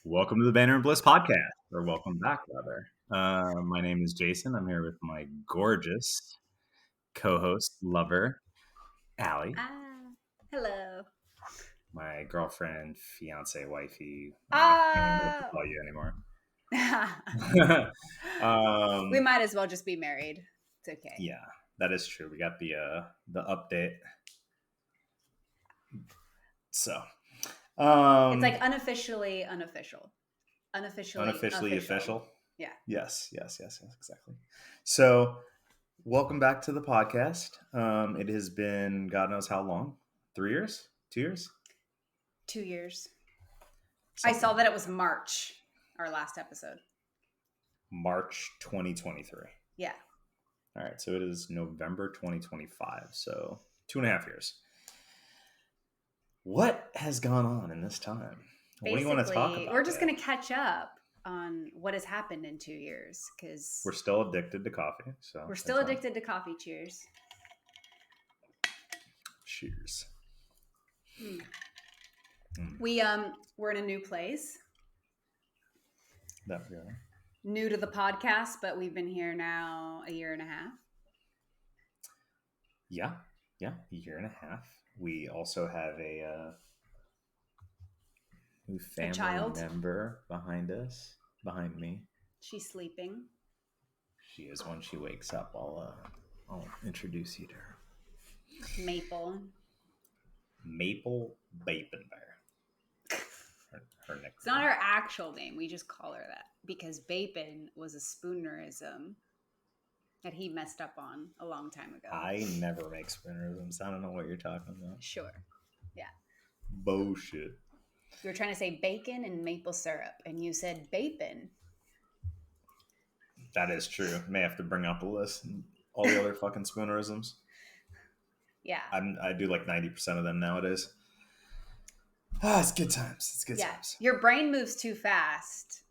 Welcome to the Banter and Bliss Podcast, or welcome back, rather. My name is Jason. I'm here with my gorgeous co-host, lover, Allie, Ah, hello. my girlfriend, fiance, wifey. I can't remember what to Ah, call you anymore. we might as well just be married. It's okay. Yeah, that is true. We got the update. So, It's like unofficially unofficial. unofficially official. Yeah. Yes, exactly. So, welcome back to the podcast. It has been God knows how long. 3 years? 2 years? 2 years. I Something saw that like it was March, our last episode. March 2023. Yeah. All right, so it is November 2025. So 2.5 years. What has gone on in this time? What do you want to talk Basically, about? we're just going to catch up on what has happened in 2 years because We're still addicted to coffee. So we're still addicted to coffee. Cheers. Cheers. We're in a new place. That we are. New to the podcast, but we've been here now a year and a half. Yeah, a year and a half. We also have a new family member behind me. She's sleeping. She is. When she wakes up, I'll introduce you to her. Maple Bacon Bear. Her nickname. It's not her actual name. We just call her that because Bacon was a spoonerism that he messed up on a long time ago. I never make spoonerisms. I don't know what you're talking about. Sure. Yeah. Bullshit. You were trying to say bacon and maple syrup, and you said bacon. That is true. May have to bring out the list and all the other fucking spoonerisms. Yeah. I do like 90% of them nowadays. It's good times. It's good times. Your brain moves too fast.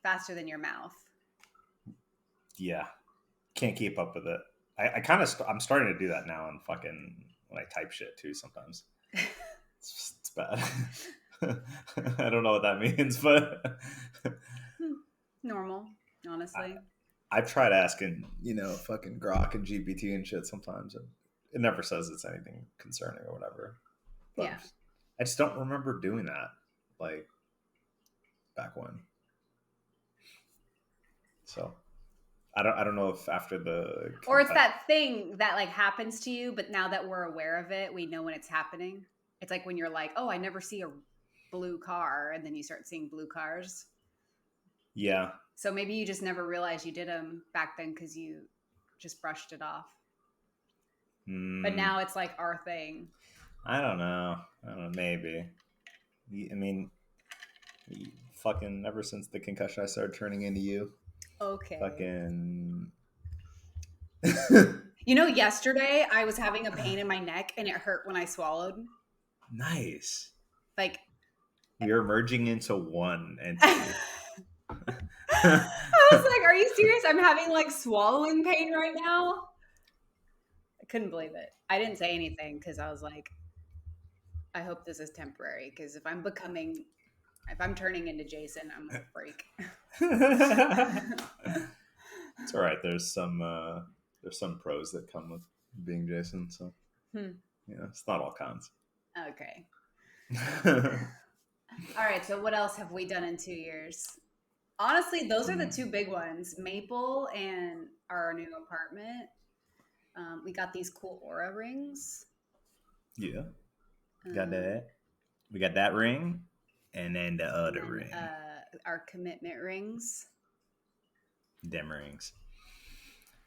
Faster than your mouth. Yeah. Can't keep up with it. I'm starting to do that now when I type shit too sometimes. It's bad. I don't know what that means, but normal, honestly. I've tried asking, fucking Grok and GPT and shit sometimes. And it never says it's anything concerning or whatever. But yeah. I just don't remember doing that, like, back when. So, I don't know if after the... Or it's that thing that, like, happens to you, but now that we're aware of it, we know when it's happening. It's like when you're like, oh, I never see a blue car, and then you start seeing blue cars. Yeah. So maybe you just never realized you did them back then because you just brushed it off. But now it's like our thing. I don't know. Maybe. I mean, fucking ever since the concussion, I started turning into you. Okay. Fucking... Yesterday I was having a pain in my neck and it hurt when I swallowed. Nice. Like... You're merging into one entity. I was like, are you serious? I'm having like swallowing pain right now. I couldn't believe it. I didn't say anything because I was like, I hope this is temporary because if I'm turning into Jason, I'm gonna freak. It's all right. There's some pros that come with being Jason, so it's not all cons. Okay. All right. So what else have we done in 2 years? Honestly, those are the two big ones: Maple and our new apartment. We got these cool aura rings. Yeah. Got that. We got that ring, and then the other ring. Our commitment rings. Them rings.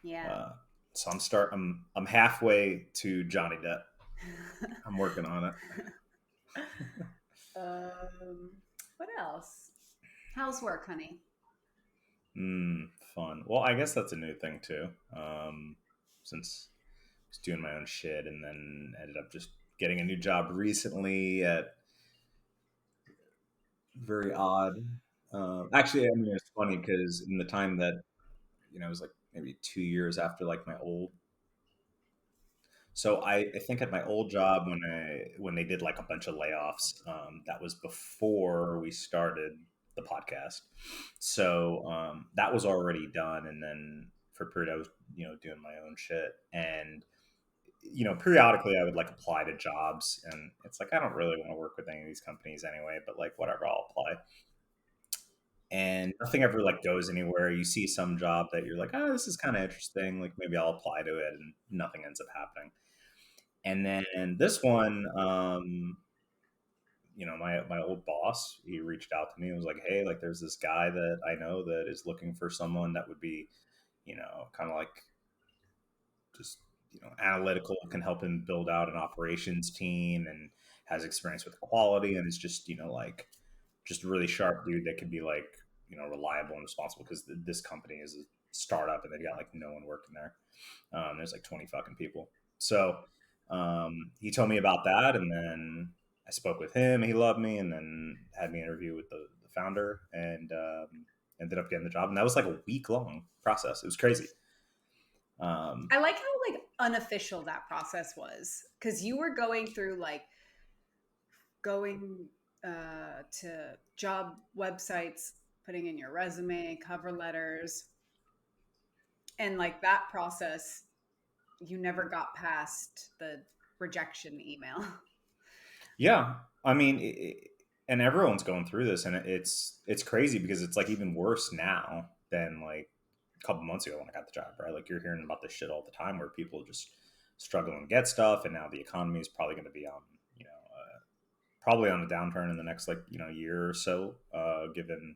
Yeah. So I'm halfway to Johnny Depp. I'm working on it. What else? How's work, honey? Fun. Well, I guess that's a new thing too. Since I was doing my own shit and then ended up just getting a new job recently at very odd. Actually, I mean, it's funny because in the time that, it was like maybe 2 years after like my old. So I think at my old job when they did like a bunch of layoffs, that was before we started the podcast. So that was already done. And then for a period, I was, doing my own shit. And, periodically I would like apply to jobs, and it's like, I don't really want to work with any of these companies anyway, but like, whatever, I'll apply. And nothing ever like goes anywhere. You see some job that you're like, oh, this is kind of interesting. Like maybe I'll apply to it, and nothing ends up happening. And then this one, my old boss, he reached out to me and was like, hey, like there's this guy that I know that is looking for someone that would be, kind of like just, analytical, can help him build out an operations team and has experience with quality, and is just, like just a really sharp dude that could be like, reliable and responsible, because this company is a startup and they've got like no one working there. There's like 20 fucking people. So he told me about that, and then I spoke with him. He loved me, and then had me interview with the founder, and ended up getting the job. And that was like a week long process. It was crazy. I like how like unofficial that process was, because you were going through like going to job websites, putting in your resume, cover letters, and like that process, you never got past the rejection email. Yeah, I mean, and everyone's going through this, and it's crazy, because it's like even worse now than like a couple months ago when I got the job, right? Like you're hearing about this shit all the time, where people just struggle and get stuff, and now the economy is probably going to be on, probably on a downturn in the next like year or so, given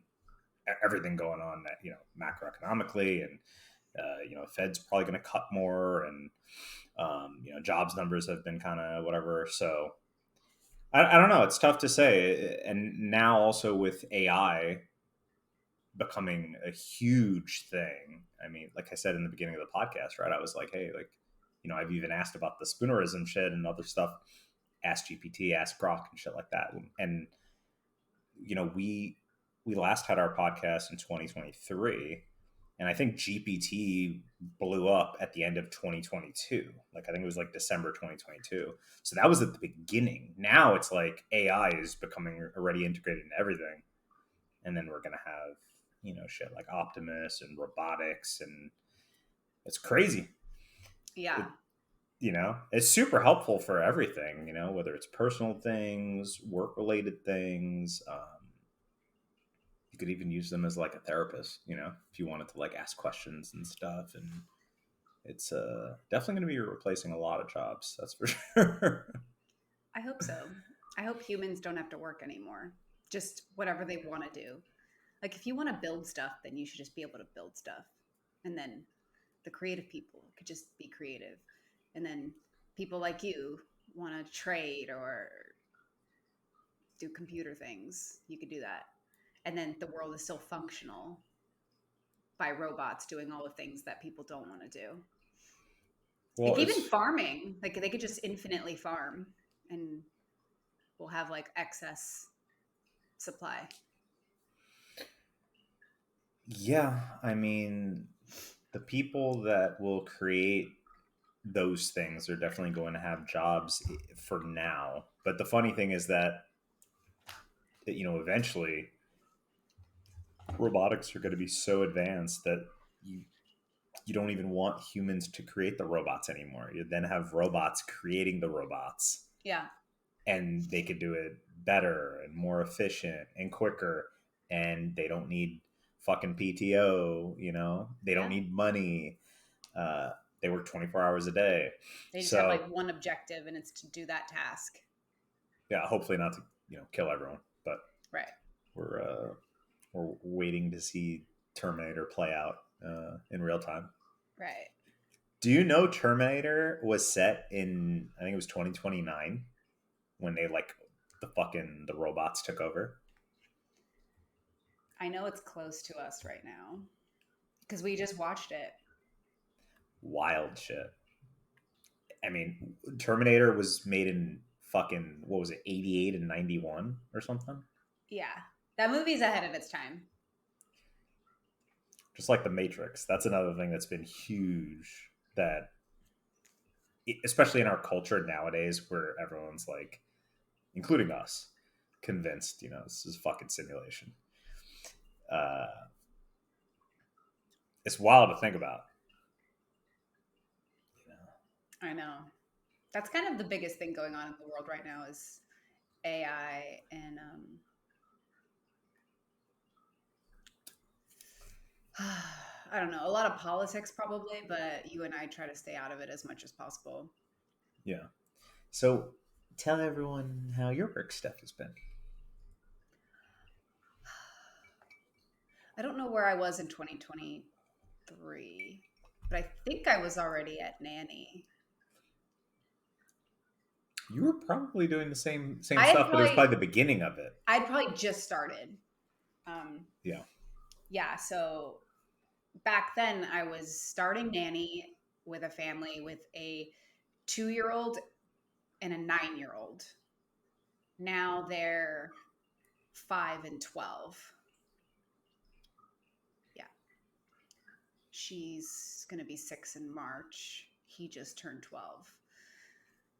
everything going on that macroeconomically, and Fed's probably going to cut more, and jobs numbers have been kind of whatever. So I don't know. It's tough to say. And now also with AI becoming a huge thing. I mean, like I said in the beginning of the podcast, right? I was like, hey, like, I've even asked about the spoonerism shit and other stuff. Ask GPT, ask Grok, and shit like that. And we last had our podcast in 2023, and I think GPT blew up at the end of 2022. Like I think it was like December 2022. So that was at the beginning. Now it's like AI is becoming already integrated in everything, and then we're gonna have shit like Optimus and robotics, and it's crazy. Yeah. It's super helpful for everything. Whether it's personal things, work related things. You could even use them as like a therapist, if you wanted to like ask questions and stuff. And it's definitely going to be replacing a lot of jobs. That's for sure. I hope so. I hope humans don't have to work anymore. Just whatever they want to do. Like if you want to build stuff, then you should just be able to build stuff. And then the creative people could just be creative. And then people like you want to trade or do computer things, you could do that. And then the world is still functional by robots doing all the things that people don't want to do. Well, like even farming, like they could just infinitely farm, and we'll have like excess supply. Yeah, I mean, the people that will create those things are definitely going to have jobs for now. But the funny thing is that eventually robotics are going to be so advanced that you don't even want humans to create the robots anymore. You then have robots creating the robots. Yeah. And they could do it better and more efficient and quicker, and they don't need fucking PTO, they don't need money. They work 24 hours a day. They just have like one objective, and it's to do that task. Yeah, hopefully not to, kill everyone, but right. We're waiting to see Terminator play out in real time. Right. Do you know Terminator was set in, I think it was 2029, when they like the robots took over? I know it's close to us right now because we just watched it. Wild shit. I mean, Terminator was made in fucking, what was it, 88 and 91 or something? Yeah. That movie's ahead of its time. Just like The Matrix. That's another thing that's been huge, that especially in our culture nowadays, where everyone's like, including us, convinced, this is fucking simulation. it's wild to think about. I know. That's kind of the biggest thing going on in the world right now is AI and I don't know, a lot of politics probably, but you and I try to stay out of it as much as possible. Yeah. So tell everyone how your work stuff has been. I don't know where I was in 2023, but I think I was already at Nanny. You were probably doing the same I had stuff, but it was probably- probably the beginning of it. I'd probably just started. Yeah. Yeah, so back then I was starting Nanny with a family with a 2-year-old and a 9-year-old. Now they're 5 and 12. Yeah. She's going to be 6 in March. He just turned 12.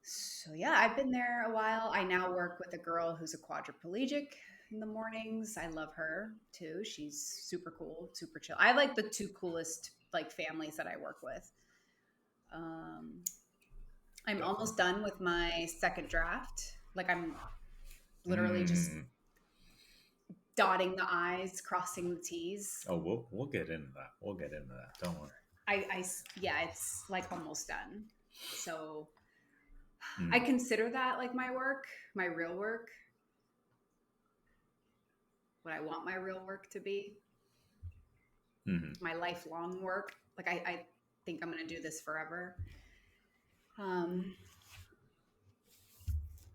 So yeah, I've been there a while. I now work with a girl who's a quadriplegic in the mornings. I love her too. She's super cool, super chill. I like the two coolest like families that I work with. I'm almost done with my second draft. Like I'm literally just dotting the I's, crossing the T's. Oh, we'll get into that. We'll get into that. Don't worry. Yeah, it's like almost done. So I consider that like my work, my real work. What I want my real work to be. My lifelong work. Like I think I'm going to do this forever.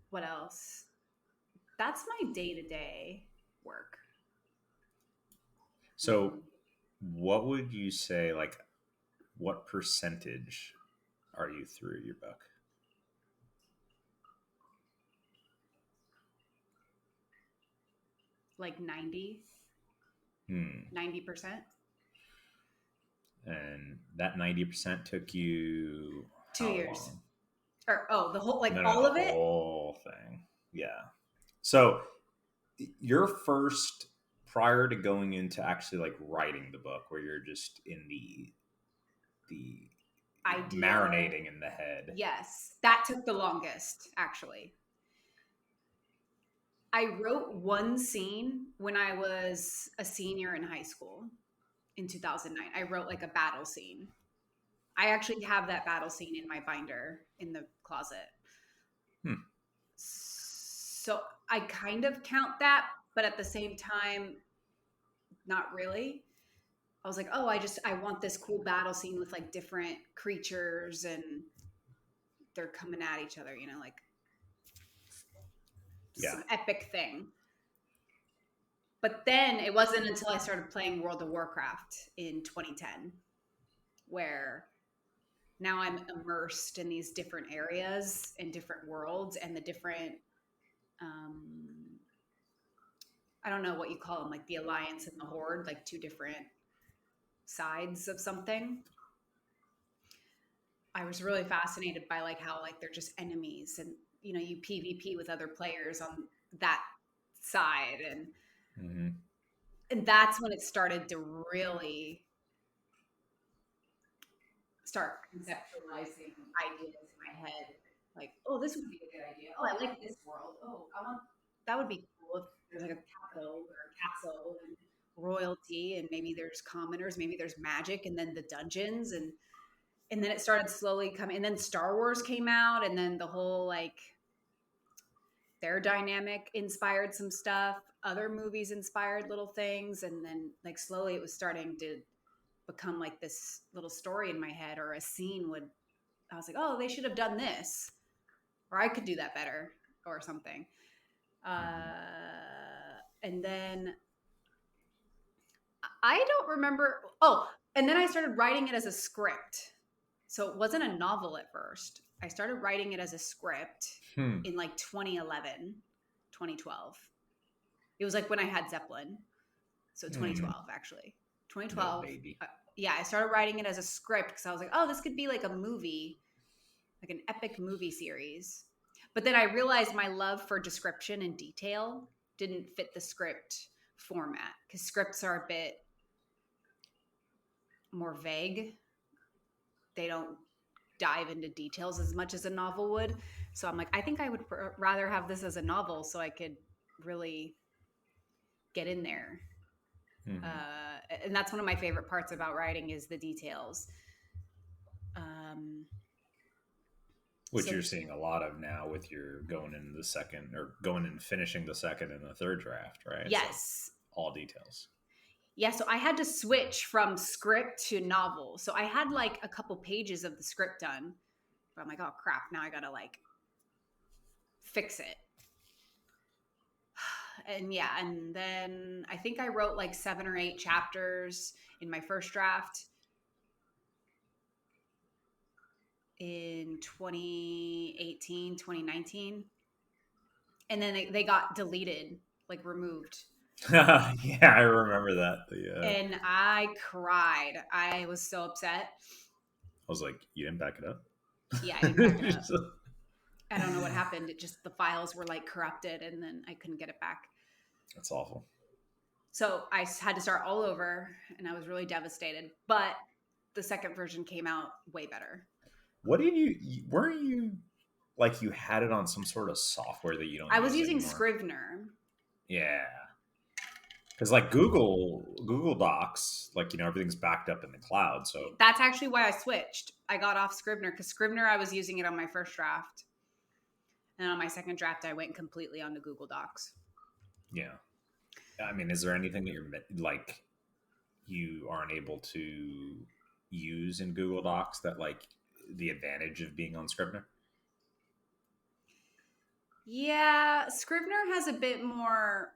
What else? That's my day-to-day work. So what would you say, like, what percentage are you through your book? Like 90. 90%. And that 90% took you 2 years. Long? Or the whole, like all of it? The whole thing. Yeah. So your first, prior to going into actually like writing the book, where you're just in the idea, marinating in the head. Yes, that took the longest, actually. I wrote one scene when I was a senior in high school in 2009. I wrote like a battle scene. I actually have that battle scene in my binder in the closet. So I kind of count that, but at the same time, not really. I was like, oh, I want this cool battle scene with like different creatures and they're coming at each other, you know, like some epic thing. But then it wasn't until I started playing World of Warcraft in 2010 where now I'm immersed in these different areas and different worlds and the different, I don't know what you call them, like the Alliance and the Horde, like two different sides of something. I was really fascinated by like how like they're just enemies and, you know, you PvP with other players on that side. And that's when it started to really start conceptualizing ideas in my head. Like, oh, this would be a good idea. Oh, I like this world. Oh, that would be cool if there's like a capital or a castle and royalty and maybe there's commoners, maybe there's magic and then the dungeons and then it started slowly coming and then Star Wars came out and then the whole like their dynamic inspired some stuff. Other movies inspired little things and then like slowly it was starting to become like this little story in my head or a scene I was like, oh, they should have done this or I could do that better or something. And then I don't remember. Oh, and then I started writing it as a script. So it wasn't a novel at first. I started writing it as a script in like 2011, 2012. It was like when I had Zeppelin. So 2012, actually. 2012. No, baby. Yeah, I started writing it as a script because I was like, oh, this could be like a movie, like an epic movie series. But then I realized my love for description and detail didn't fit the script format, because scripts are a bit more vague. They don't dive into details as much as a novel would. So I'm like, I think I would rather have this as a novel so I could really get in there. Mm-hmm. And that's one of my favorite parts about writing is the details. Which you're seeing a lot of now with your going into the second or going and finishing the second and the third draft, right? Yes. Like all details. Yeah, so I had to switch from script to novel. So I had like a couple pages of the script done. But I'm like, oh crap, now I gotta like fix it. And yeah, and then I think I wrote like 7 or 8 chapters in my first draft in 2018, 2019. And then they got deleted, like removed. Yeah, I remember that. And I cried. I was so upset. I was like, you didn't back it up? Yeah, I didn't back it up. I don't know what happened. It just, the files were like corrupted and then I couldn't get it back. That's awful. So I had to start all over and I was really devastated. But the second version came out way better. What did weren't you like you had it on some sort of software that you don't I was using anymore? Scrivener. Yeah. Because like Google Docs, like, you know, everything's backed up in the cloud. So that's actually why I switched. I got off Scrivener because Scrivener, I was using it on my first draft. And on my second draft, I went completely onto Google Docs. Yeah. I mean, is there anything that you're like you aren't able to use in Google Docs that like the advantage of being on Scrivener? Yeah, Scrivener has a bit more.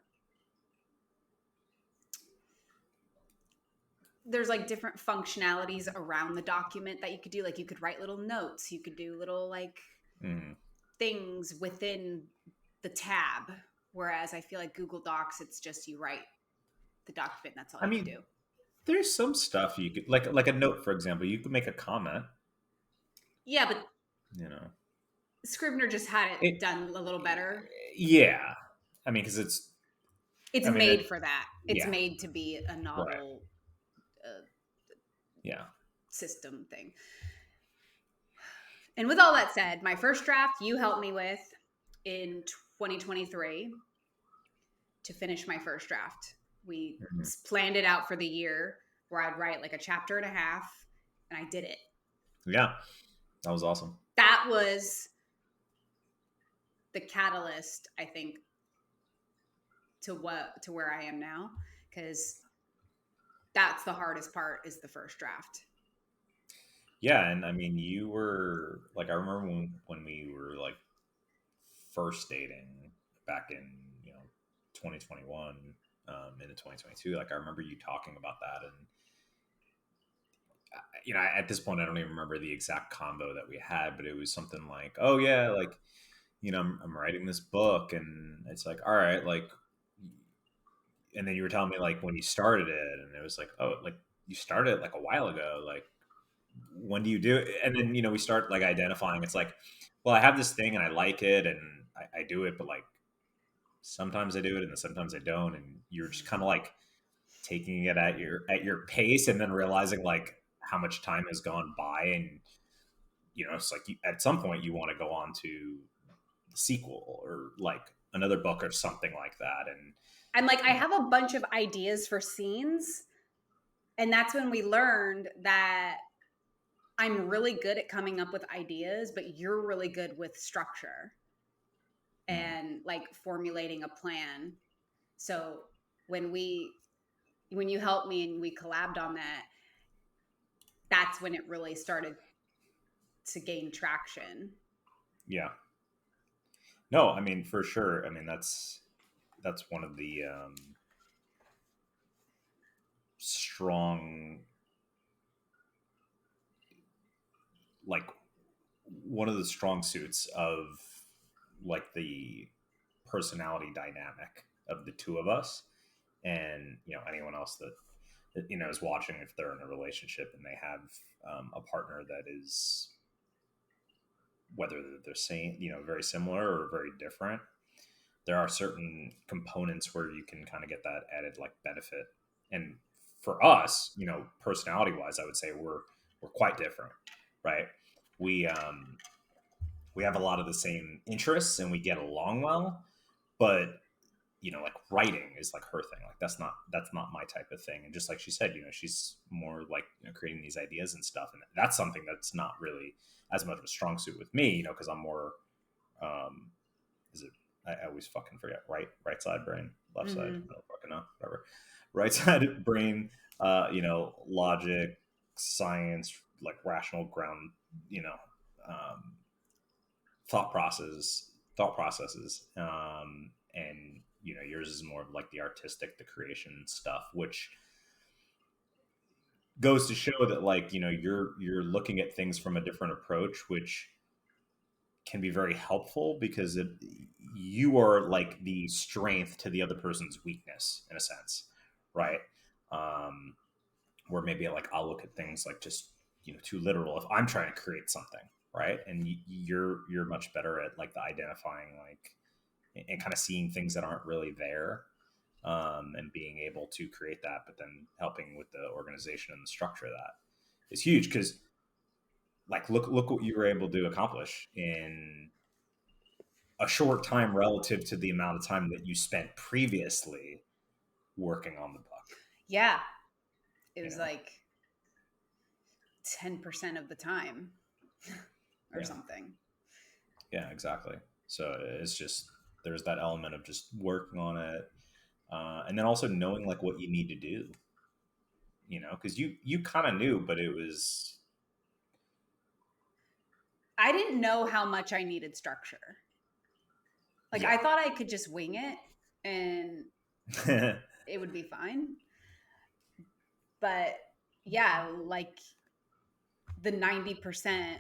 There's like different functionalities around the document that you could do. Like you could write little notes. You could do little like things within the tab. Whereas I feel like Google Docs, it's just you write the document. That's all you do. There's some stuff you could like a note, for example. You could make a comment. Yeah, but you know, Scrivener just had it done a little better. Yeah, I mean, because it's made for that. It's made to be a novel. Right. System thing. And with all that said, my first draft you helped me with in 2023 to finish my first draft. We planned it out for the year where I'd write like a chapter and a half, and I did it. Yeah, that was awesome. That was the catalyst, I think, to where I am now, because that's the hardest part is the first draft. Yeah, and I mean, you were like, I remember when we were like first dating back in 2021 into 2022. Like I remember you talking about that, and at this point I don't even remember the exact combo that we had, but it was something like, oh yeah, like I'm writing this book, and it's like, all right, like, and then you were telling me like when you started it, and it was like, oh, like you started it like a while ago, like when do you do it? And then we start like identifying, it's like, well, I have this thing and I like it and I do it, but like sometimes I do it and then sometimes I don't, and you're just kind of like taking it at your pace, and then realizing like how much time has gone by, and it's like at some point you want to go on to the sequel or like another book or something like that. And like I have a bunch of ideas for scenes, and that's when we learned that I'm really good at coming up with ideas, but you're really good with structure and like formulating a plan. So when you helped me and we collabed on that, that's when it really started to gain traction. Yeah. No, I mean, for sure. I mean, that's one of the strong, like one of the strong suits of like the personality dynamic of the two of us, and anyone else that is watching, if they're in a relationship and they have a partner that is, whether they're saying very similar or very different, there are certain components where you can kind of get that added like benefit. And for us, personality wise, I would say we're quite different, right? We have a lot of the same interests and we get along well, but like writing is like her thing. Like that's not my type of thing. And just like she said, she's more like creating these ideas and stuff, and that's something that's not really as much of a strong suit with me, because I'm more is it I always fucking forget, right side brain, left side, I don't fucking know, whatever. Right side brain, logic, science, like rational ground, um, thought processes, and yours is more of like the artistic, the creation stuff, which goes to show that like you're looking at things from a different approach, which can be very helpful because you are like the strength to the other person's weakness in a sense, right? um where maybe like I'll look at things like just too literal if I'm trying to create something, right? And you're much better at like the identifying like and kind of seeing things that aren't really there, and being able to create that, but then helping with the organization and the structure of that is huge because like look what you were able to accomplish in a short time relative to the amount of time that you spent previously working on the book. Yeah, it was like 10% of the time or something. Yeah, exactly. So it's just there's that element of just working on it, and then also knowing like what you need to do, because you kind of knew, but it was I didn't know how much I needed structure. Like I thought I could just wing it and it would be fine. But yeah, like the 90%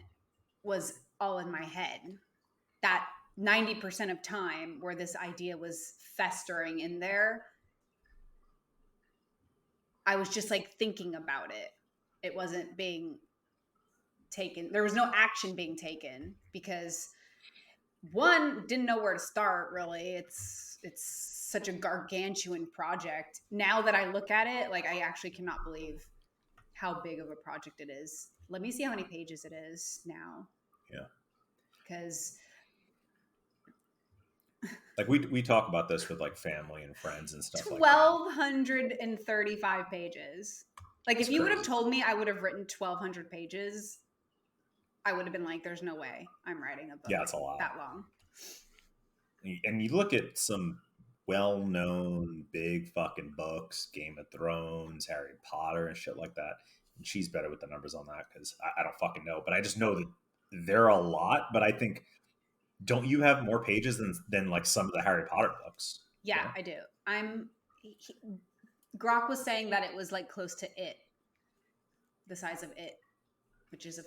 was all in my head. That 90% of time where this idea was festering in there, I was just like thinking about it. It wasn't being taken. There was no action being taken because one, didn't know where to start really. It's such a gargantuan project. Now that I look at it, like I actually cannot believe how big of a project it is. Let me see how many pages it is now. Yeah. Because like we talk about this with like family and friends and stuff like that. 1,235 pages. Like That's if you would have crazy. told me I would have written 1,200 pages, I would have been like, there's no way I'm writing a book Yeah, it's a lot. that long. And you look at some well-known big fucking books, Game of Thrones, Harry Potter, and shit like that. And she's better with the numbers on that because I don't fucking know, but I just know that they're a lot. But I think, don't you have more pages than like some of the Harry Potter books? Yeah, I do. Grok was saying that it was like close to It, the size of It, which is a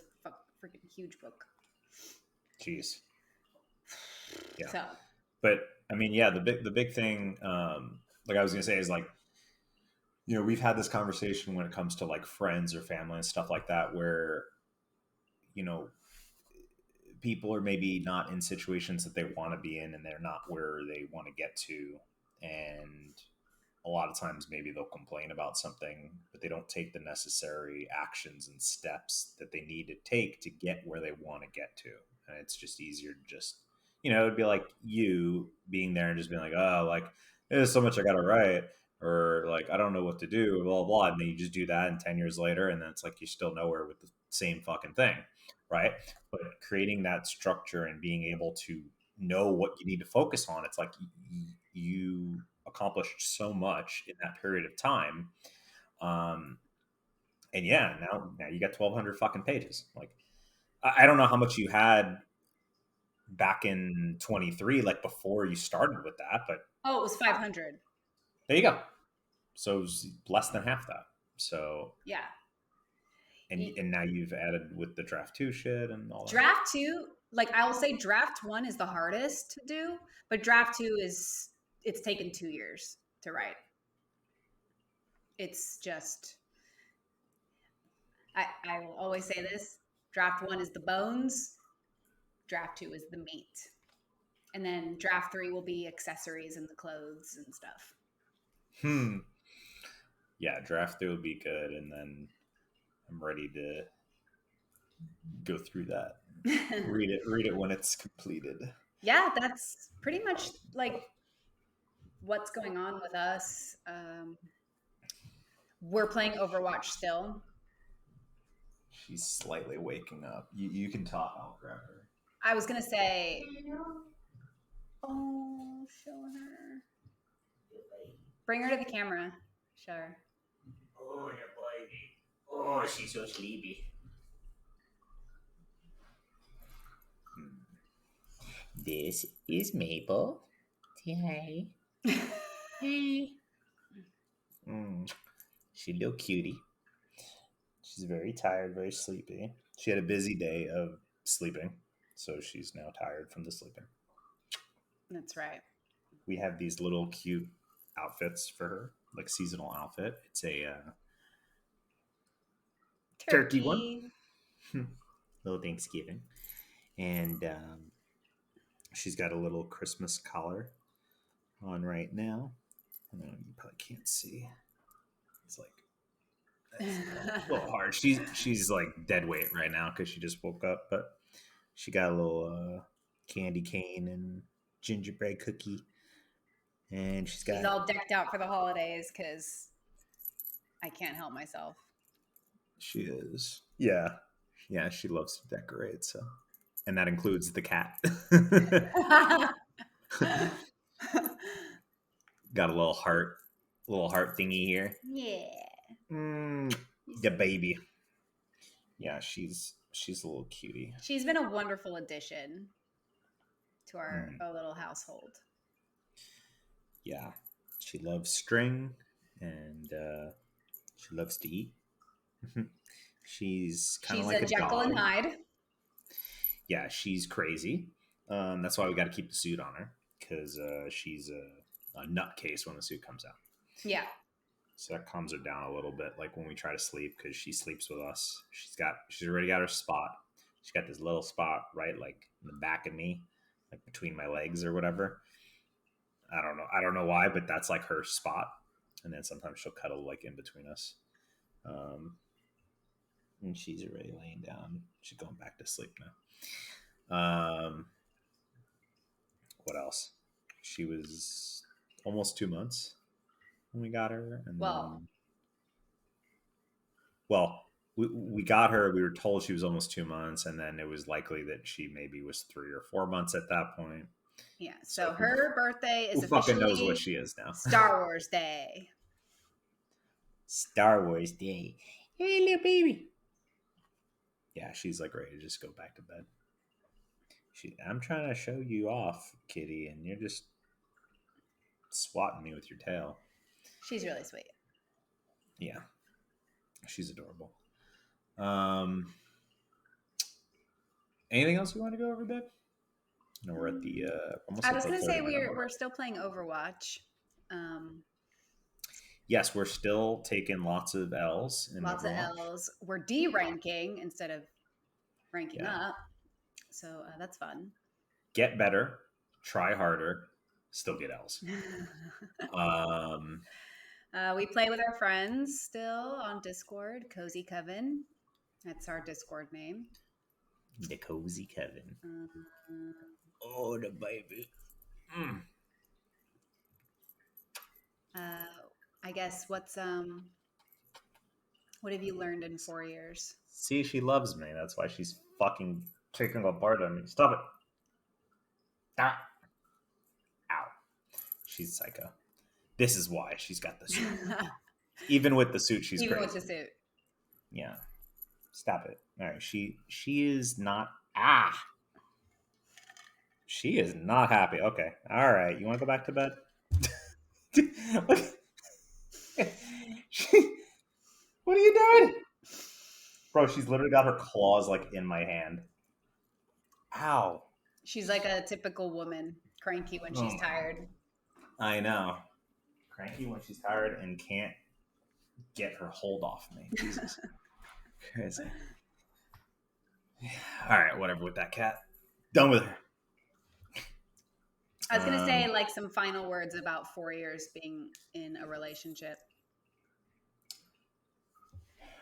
freaking huge book. Jeez. Yeah. So, but I mean, yeah, the big thing, like I was gonna say, is like, we've had this conversation when it comes to like friends or family and stuff like that, where people are maybe not in situations that they want to be in, and they're not where they want to get to, and a lot of times maybe they'll complain about something, but they don't take the necessary actions and steps that they need to take to get where they want to get to. And it's just easier to just, it'd be like you being there and just being like, oh, like, there's so much I got to write, or like, I don't know what to do, blah, blah, blah. And then you just do that, and 10 years later, and then it's like you're still nowhere with the same fucking thing, right? But creating that structure and being able to know what you need to focus on, it's like you accomplished so much in that period of time. And yeah, now you got 1,200 fucking pages. Like, I don't know how much you had back in 23, like before you started with that, but it was 500. there you go. So it was less than half that. So yeah. And now you've added with the draft 2 shit and all that. Draft 2, like I will say draft 1 is the hardest to do, but draft 2 it's taken 2 years to write. It's just, I will always say this, draft 1 is the bones, draft 2 is the meat. And then draft 3 will be accessories and the clothes and stuff. Yeah, draft 3 will be good, and then I'm ready to go through that. read it when it's completed. Yeah, that's pretty much like what's going on with us. We're playing Overwatch still. She's slightly waking up. You can talk. I'll grab her. I was gonna say, oh, show her. Bring her to the camera. Show her. Oh, your baby. Oh, she's so sleepy. This is Maple. Say hi. Hey. She's a little cutie. She's very tired, very sleepy. She had a busy day of sleeping, so she's now tired from the sleeping. That's right. We have these little cute outfits for her, like seasonal outfit. It's a turkey one. Little Thanksgiving. And she's got a little Christmas collar on right now. You probably can't see. It's like a little hard. She's like dead weight right now because she just woke up, but she got a little candy cane and gingerbread cookie, and she's all decked out for the holidays because I can't help myself. She is. Yeah. She loves to decorate, so, and that includes the cat. Got a little heart thingy here. Yeah. The baby. Yeah, she's a little cutie. She's been a wonderful addition to our little household. Yeah, she loves string, and she loves to eat. She's kind of like a Jekyll dog. and Hyde. Yeah, she's crazy. That's why we got to keep the suit on her, because she's a nutcase when the suit comes out. Yeah. So that calms her down a little bit, like when we try to sleep, because she sleeps with us. She's already got her spot. She's got this little spot right, like in the back of me, like between my legs or whatever. I don't know why, but that's like her spot. And then sometimes she'll cuddle like in between us. And she's already laying down. She's going back to sleep now. What else? She was almost 2 months when we got her. And we got her. We were told she was almost 2 months, and then it was likely that she maybe was 3 or 4 months at that point. Yeah. So her birthday is who fucking knows what she is now? Star Wars Day. Star Wars Day. Hey, little baby. Yeah, she's like ready to just go back to bed. I'm trying to show you off, kitty, and you're just swatting me with your tail. She's really sweet. Yeah, she's adorable. Anything else you want to go over, babe? No, we're at the. I was going to say we're still playing Overwatch. Yes, we're still taking lots of L's. Lots of L's. We're de-ranking instead of ranking up. So that's fun. Get better, try harder, still get L's. We play with our friends still on Discord. Cozy Coven. That's our Discord name. The Cozy Coven. Oh, the baby. I guess what have you learned in 4 years? See, she loves me. That's why she's fucking taking apart on me. Stop it. Ah. Ow. She's psycho. This is why she's got the suit. Even with the suit, she's even crazy. With the suit. Yeah. Stop it. All right. She is not. She is not happy. Okay. All right. You want to go back to bed? What are you doing? Bro, she's literally got her claws like in my hand. Ow. She's like a typical woman, cranky when she's tired. I know. Cranky when she's tired and can't get her hold off me. Jesus. Crazy. All right, whatever with that cat. Done with her. I was going to say like some final words about 4 years being in a relationship.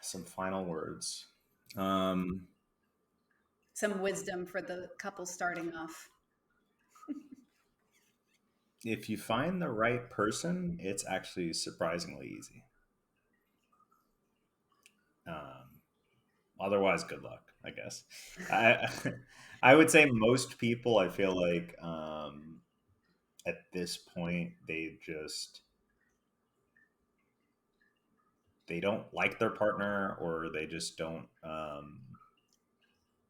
Some final words. Some wisdom for the couple starting off. If you find the right person, it's actually surprisingly easy. Otherwise, good luck, I guess. I I would say most people, I feel like at this point, they don't like their partner, or they just don't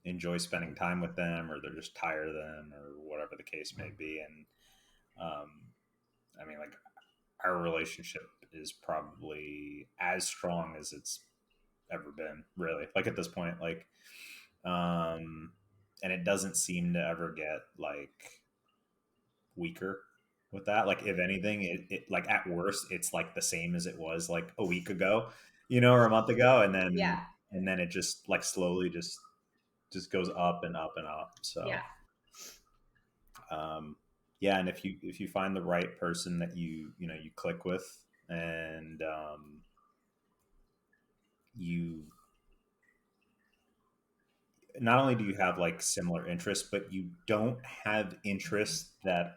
enjoy spending time with them, or they're just tired of them, or whatever the case may be. And I mean, like, our relationship is probably as strong as it's ever been, really, like at this point. Like, and it doesn't seem to ever get like weaker with that. Like, if anything, it like at worst it's like the same as it was like a week ago, or a month ago. And then Yeah. it just like slowly just goes up and up and up. So Yeah. Yeah, and if you find the right person that you click with, and you not only do you have like similar interests, but you don't have interests that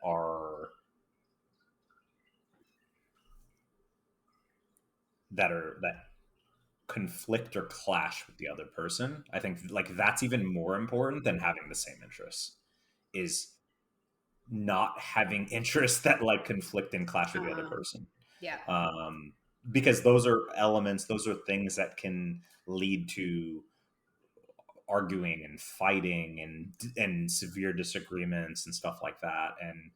conflict or clash with the other person. I think like that's even more important than having the same interests, is not having interests that like conflict and clash with the other person. Yeah. Because those are elements, those are things that can lead to arguing and fighting and severe disagreements and stuff like that. And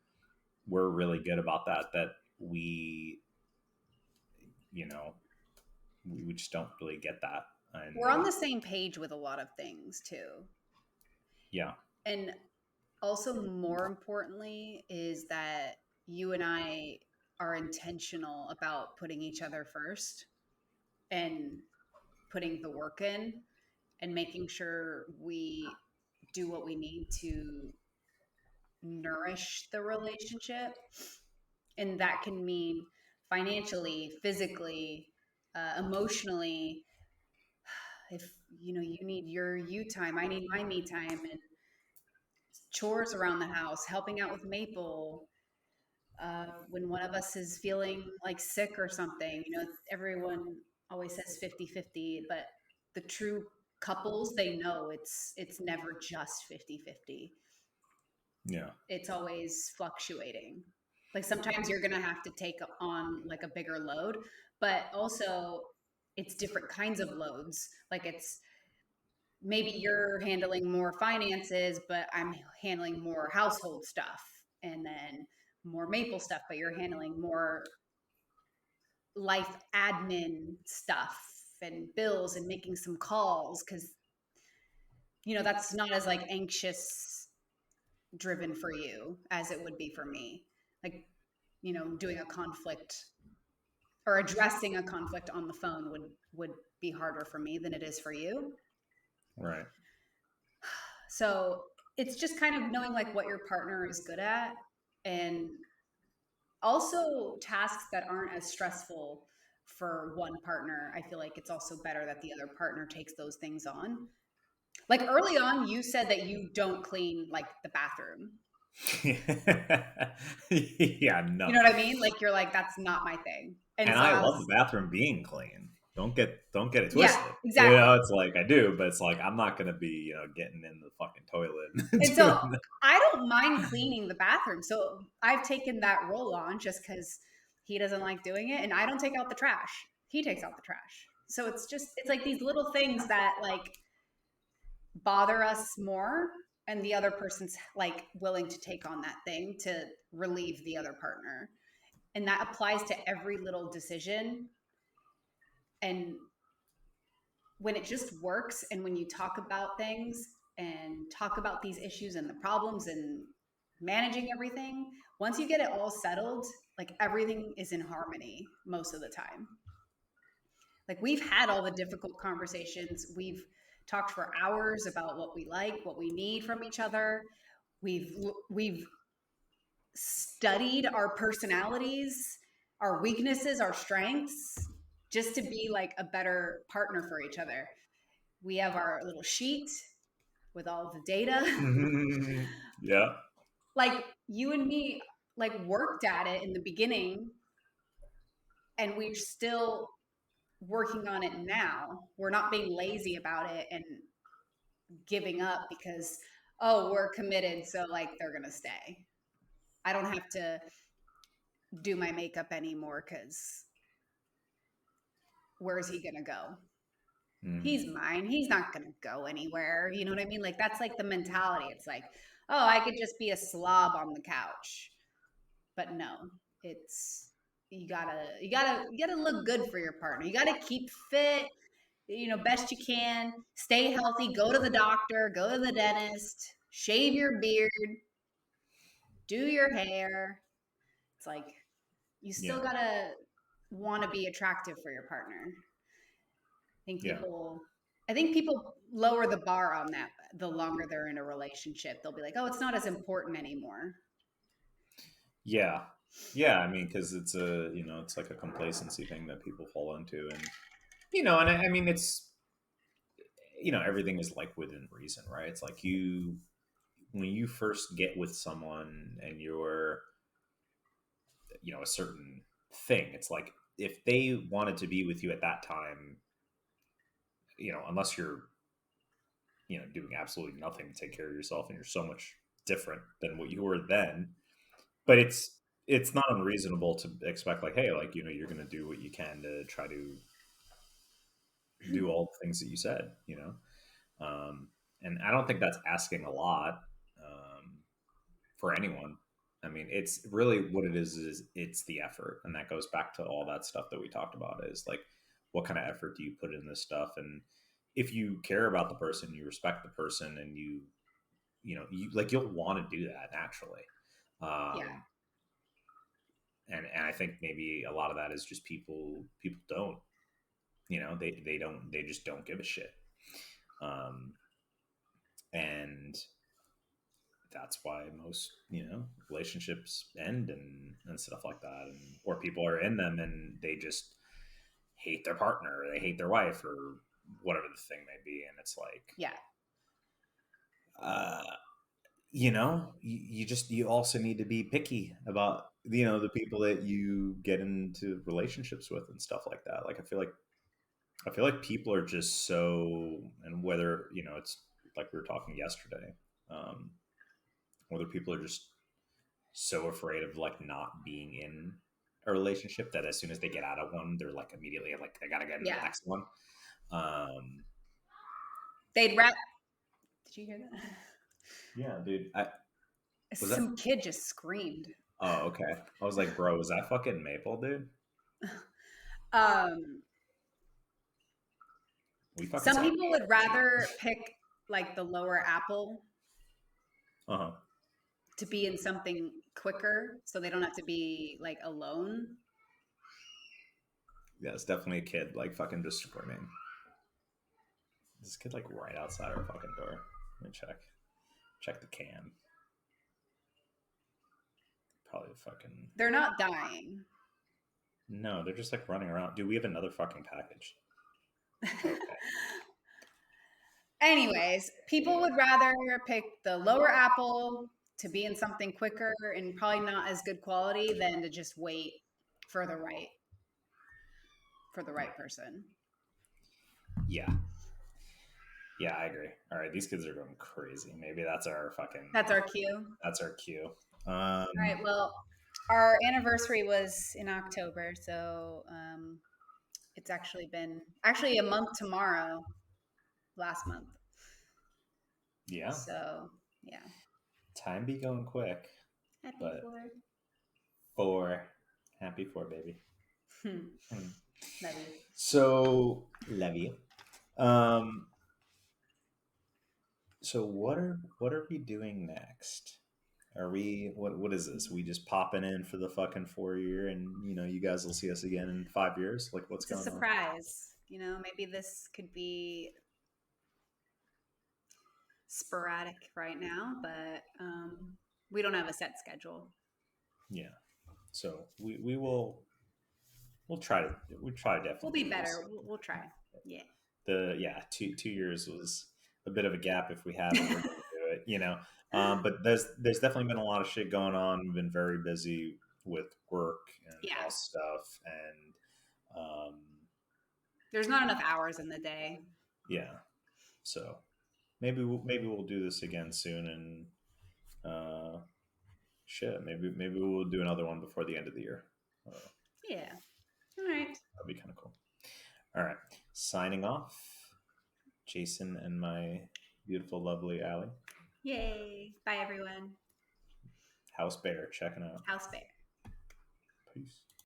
we're really good about that we we just don't really get that. And we're on the same page with a lot of things too. Yeah. And also, more importantly, is that you and I are intentional about putting each other first and putting the work in and making sure we do what we need to nourish the relationship. And that can mean financially, physically, emotionally. If you need your you time, I need my me time, and chores around the house, helping out with Maple. When one of us is feeling like sick or something, everyone always says 50-50, but the true couples, they know it's never just 50-50. Yeah. It's always fluctuating. Like sometimes you're going to have to take on like a bigger load, but also it's different kinds of loads. Like it's maybe you're handling more finances, but I'm handling more household stuff, and then more Maple stuff, but you're handling more life admin stuff and bills and making some calls, because that's not as like anxious driven for you as it would be for me. Like, doing a conflict or addressing a conflict on the phone would be harder for me than it is for you. Right. So it's just kind of knowing like what your partner is good at, and also tasks that aren't as stressful for one partner. I feel like it's also better that the other partner takes those things on. Like early on, you said that you don't clean like the bathroom. Yeah, no. You know what I mean? Like you're like, that's not my thing. And so I love the bathroom being clean. Don't get it twisted. Yeah, exactly. It's like I do, but it's like I'm not gonna be, getting in the fucking toilet. And so I don't mind cleaning the bathroom. So I've taken that role on just because he doesn't like doing it, and I don't take out the trash. He takes out the trash. So it's like these little things that like bother us more, and the other person's like willing to take on that thing to relieve the other partner. And that applies to every little decision. And when it just works, and when you talk about things and talk about these issues and the problems and managing everything, once you get it all settled, like everything is in harmony most of the time. Like we've had all the difficult conversations. We've talked for hours about what we like, what we need from each other. We've studied our personalities, our weaknesses, our strengths, just to be like a better partner for each other. We have our little sheet with all the data. Yeah. Like you and me, like worked at it in the beginning, and we're still working on it now. We're not being lazy about it and giving up because, oh, we're committed, so like they're gonna stay. I don't have to do my makeup anymore because where's he gonna go? He's mine. He's not gonna go anywhere. You know what I mean? Like that's like the mentality. It's like, oh, I could just be a slob on the couch. But no, it's you gotta look good for your partner. You gotta keep fit, best you can. Stay healthy. Go to the doctor. Go to the dentist. Shave your beard. Do your hair. It's like you still gotta want to be attractive for your partner. I think people lower the bar on that the longer they're in a relationship. They'll be like, "Oh, it's not as important anymore." Yeah. Yeah. I mean, because it's it's like a complacency thing that people fall into. And, and I mean, it's, everything is like within reason, right? It's like when you first get with someone and you're, a certain thing, it's like if they wanted to be with you at that time, unless you're, doing absolutely nothing to take care of yourself and you're so much different than what you were then. But it's not unreasonable to expect like, hey, like, you're going to do what you can to try to do all the things that you said, and I don't think that's asking a lot for anyone. I mean, it's really what it is it's the effort. And that goes back to all that stuff that we talked about is like, what kind of effort do you put in this stuff? And if you care about the person, you respect the person, and you like, you'll want to do that naturally. Yeah. And I think maybe a lot of that is just people don't, they just don't give a shit. And that's why most, relationships end and stuff like that. And, or people are in them and they just hate their partner or they hate their wife or whatever the thing may be. And it's like, Yeah. You also need to be picky about, the people that you get into relationships with and stuff like that. Like, I feel like people are just so, and whether, it's like we were talking yesterday, whether people are just so afraid of like not being in a relationship that as soon as they get out of one, they're like immediately like, they got to get into the next one. They'd wrap. Did you hear that? Yeah, dude. Some kid just screamed. Oh, okay. I was like, bro, was that fucking Maple, dude? Some people would rather pick like the lower apple to be in something quicker so they don't have to be like alone. Yeah, it's definitely a kid like fucking just screaming. This kid like right outside our fucking door. Let me check the cam. Probably fucking. They're not dying. No, they're just like running around. Dude, we have another fucking package. Okay. Anyways, people would rather pick the lower apple to be in something quicker and probably not as good quality than to just wait for the right person. Yeah. Yeah, I agree. All right, these kids are going crazy. Maybe that's our fucking. That's our cue. That's our cue. All right. Well, our anniversary was in October, so it's actually been a month tomorrow. Last month. Yeah. So yeah. Time be going quick. Happy but happy four, baby. Love you. So love you. So what are we doing next? Are we what is this? We just popping in for the fucking 4 year, and you guys will see us again in 5 years? Like, what's going on? It's a surprise. Maybe this could be sporadic right now, but we don't have a set schedule. Yeah. So we'll try to definitely. We'll be do better. this. We'll try. Yeah. 2 years was a bit of a gap. If we haven't, we're going to do it. But there's definitely been a lot of shit going on. We've been very busy with work and Yeah. house stuff, and there's not enough hours in the day. Yeah. So maybe we'll do this again soon, and shit, maybe we'll do another one before the end of the year. Yeah. All right. That'd be kind of cool. All right. Signing off, Jason and my beautiful, lovely Allie. Yay. Bye, everyone. House Bear checking out. House Bear. Peace.